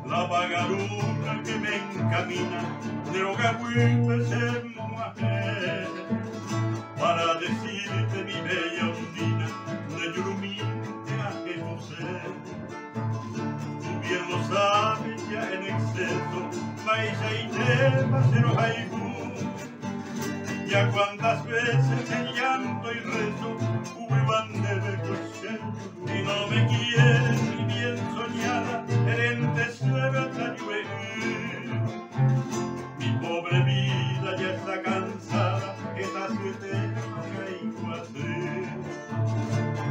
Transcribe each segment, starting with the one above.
La vagaruna que me encamina, droga vuelve a ser mujer, para decirte mi bella ondina, de Yuruminte a José. Tú bien lo sabes ya en exceso, maíza y tema cero haibú. Ya cuántas veces en llanto y rezo, huevan de recoger, y no me quieres ni bien soñada, herentes llueve otra lluvia. Mi pobre vida ya está cansada, estas que te caigo a hacer.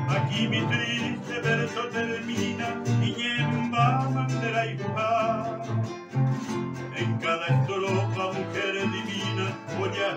Aquí mi triste verso termina, y ñemba bandera y en cada estrofa mujer divina, voy a